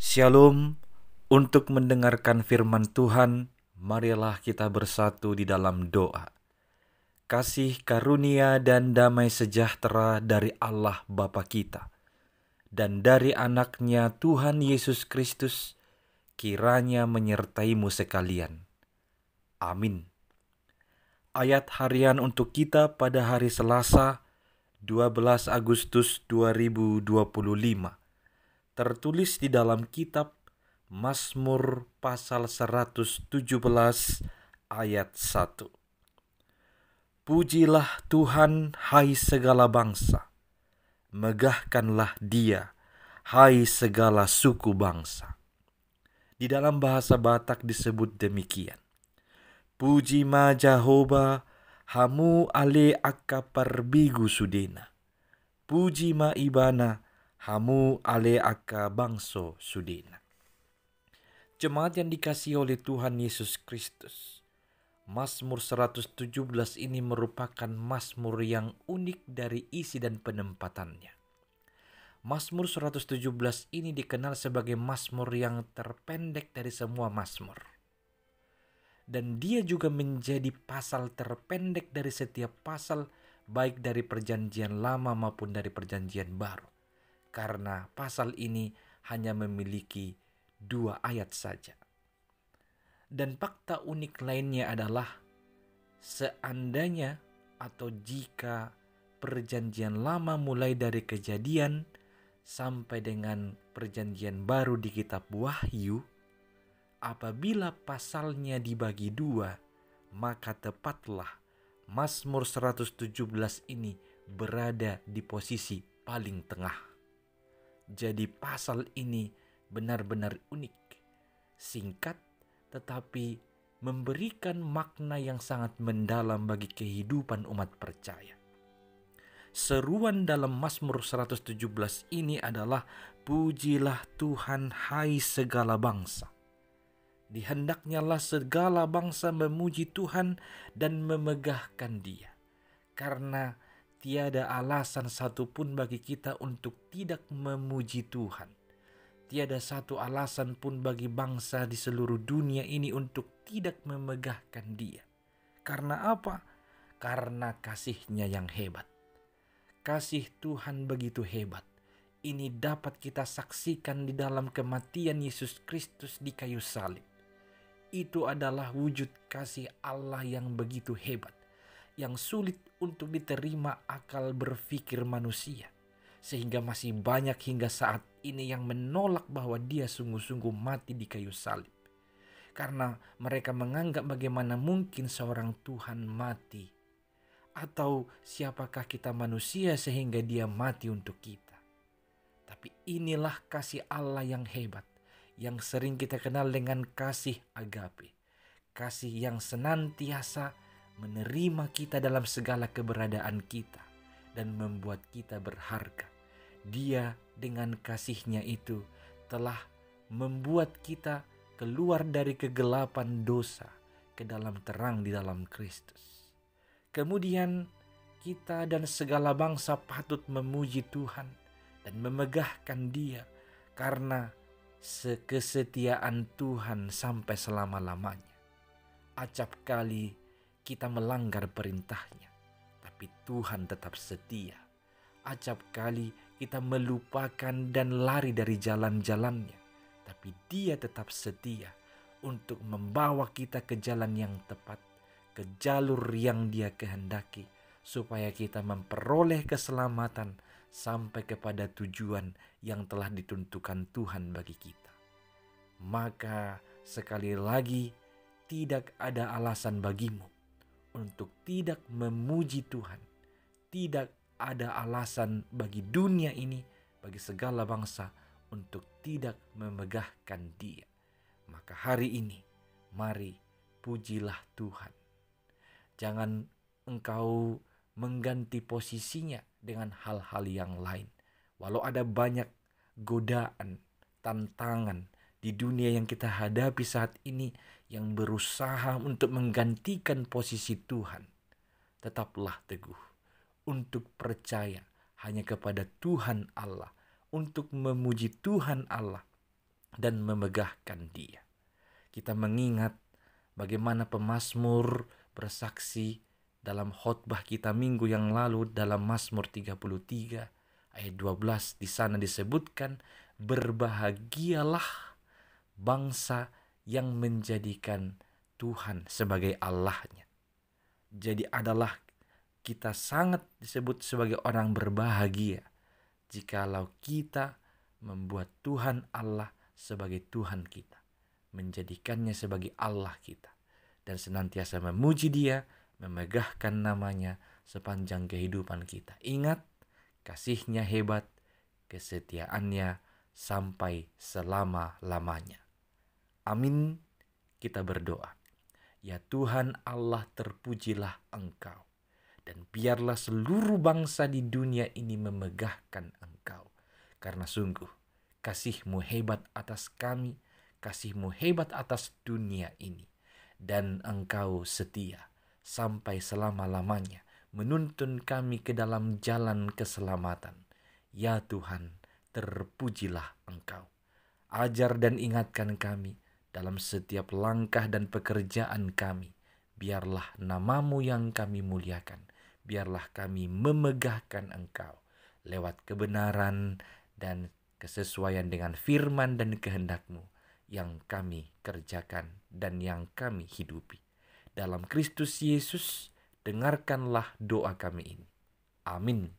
Shalom. Untuk mendengarkan firman Tuhan, marilah kita bersatu di dalam doa. Kasih karunia dan damai sejahtera dari Allah Bapa kita dan dari anaknya Tuhan Yesus Kristus kiranya menyertaimu sekalian. Amin. Ayat harian untuk kita pada hari Selasa 12 Agustus 2025 tertulis di dalam kitab Mazmur pasal 117 ayat 1. Pujilah Tuhan, hai segala bangsa. Megahkanlah Dia, hai segala suku bangsa. Di dalam bahasa Batak disebut demikian. Puji ma Jehovah, hamu ale akka parbigu sudena. Puji ma ibana, hamu ale akka bangso sudena. Jemaat yang dikasihi oleh Tuhan Yesus Kristus, Mazmur 117 ini merupakan mazmur yang unik dari isi dan penempatannya. Mazmur 117 ini dikenal sebagai mazmur yang terpendek dari semua mazmur. Dan dia juga menjadi pasal terpendek dari setiap pasal, baik dari perjanjian lama maupun dari perjanjian baru. Karena pasal ini hanya memiliki 2 ayat saja. Dan fakta unik lainnya adalah seandainya atau jika perjanjian lama mulai dari Kejadian sampai dengan perjanjian baru di kitab Wahyu, apabila pasalnya dibagi 2, maka tepatlah Mazmur 117 ini berada di posisi paling tengah. Jadi pasal ini benar-benar unik, singkat tetapi memberikan makna yang sangat mendalam bagi kehidupan umat percaya. Seruan dalam Mazmur 117 ini adalah pujilah Tuhan hai segala bangsa. Dihendaknyalah segala bangsa memuji Tuhan dan memegahkan Dia. Karena tiada alasan satupun bagi kita untuk tidak memuji Tuhan. Tiada satu alasan pun bagi bangsa di seluruh dunia ini untuk tidak memegahkan Dia. Karena apa? Karena kasih-Nya yang hebat. Kasih Tuhan begitu hebat. Ini dapat kita saksikan di dalam kematian Yesus Kristus di kayu salib. Itu adalah wujud kasih Allah yang begitu hebat, yang sulit untuk diterima akal berpikir manusia. Sehingga masih banyak hingga saat ini yang menolak bahwa Dia sungguh-sungguh mati di kayu salib. Karena mereka menganggap bagaimana mungkin seorang Tuhan mati. Atau siapakah kita manusia sehingga Dia mati untuk kita. Tapi inilah kasih Allah yang hebat, yang sering kita kenal dengan kasih agape. Kasih yang senantiasa menerima kita dalam segala keberadaan kita dan membuat kita berharga. Dia dengan kasih-Nya itu telah membuat kita keluar dari kegelapan dosa ke dalam terang di dalam Kristus. Kemudian kita dan segala bangsa patut memuji Tuhan dan memegahkan Dia karena kesetiaan Tuhan sampai selama-lamanya. Acap kali kita melanggar perintah-Nya, tapi Tuhan tetap setia. Acap kali kita melupakan dan lari dari jalan-jalan-Nya, tapi Dia tetap setia untuk membawa kita ke jalan yang tepat, ke jalur yang Dia kehendaki, supaya kita memperoleh keselamatan sampai kepada tujuan yang telah ditentukan Tuhan bagi kita. Maka sekali lagi, tidak ada alasan bagimu untuk tidak memuji Tuhan. Tidak ada alasan bagi dunia ini, bagi segala bangsa untuk tidak memegahkan Dia. Maka hari ini, mari pujilah Tuhan. Jangan engkau mengganti posisinya dengan hal-hal yang lain. Walau ada banyak godaan, tantangan di dunia yang kita hadapi saat ini yang berusaha untuk menggantikan posisi Tuhan, tetaplah teguh untuk percaya hanya kepada Tuhan Allah, untuk memuji Tuhan Allah, dan memegahkan Dia. Kita mengingat bagaimana pemazmur bersaksi dalam khotbah kita minggu yang lalu dalam Mazmur 33 ayat 12. Di sana disebutkan, berbahagialah bangsa yang menjadikan Tuhan sebagai Allahnya. Jadi adalah kita sangat disebut sebagai orang berbahagia jikalau kita membuat Tuhan Allah sebagai Tuhan kita, menjadikannya sebagai Allah kita, dan senantiasa memuji Dia, memegahkan namanya sepanjang kehidupan kita. Ingat, kasih-Nya hebat, kesetiaannya sampai selama-lamanya. Amin. Kita berdoa. Ya Tuhan Allah, terpujilah Engkau, dan biarlah seluruh bangsa di dunia ini memegahkan Engkau, karena sungguh kasih-Mu hebat atas kami, kasih-Mu hebat atas dunia ini, dan Engkau setia sampai selama-lamanya menuntun kami ke dalam jalan keselamatan. Ya Tuhan, terpujilah Engkau. Ajar dan ingatkan kami dalam setiap langkah dan pekerjaan kami. Biarlah nama-Mu yang kami muliakan. Biarlah kami memegahkan Engkau lewat kebenaran dan kesesuaian dengan firman dan kehendak-Mu yang kami kerjakan dan yang kami hidupi. Dalam Kristus Yesus, dengarkanlah doa kami ini. Amin.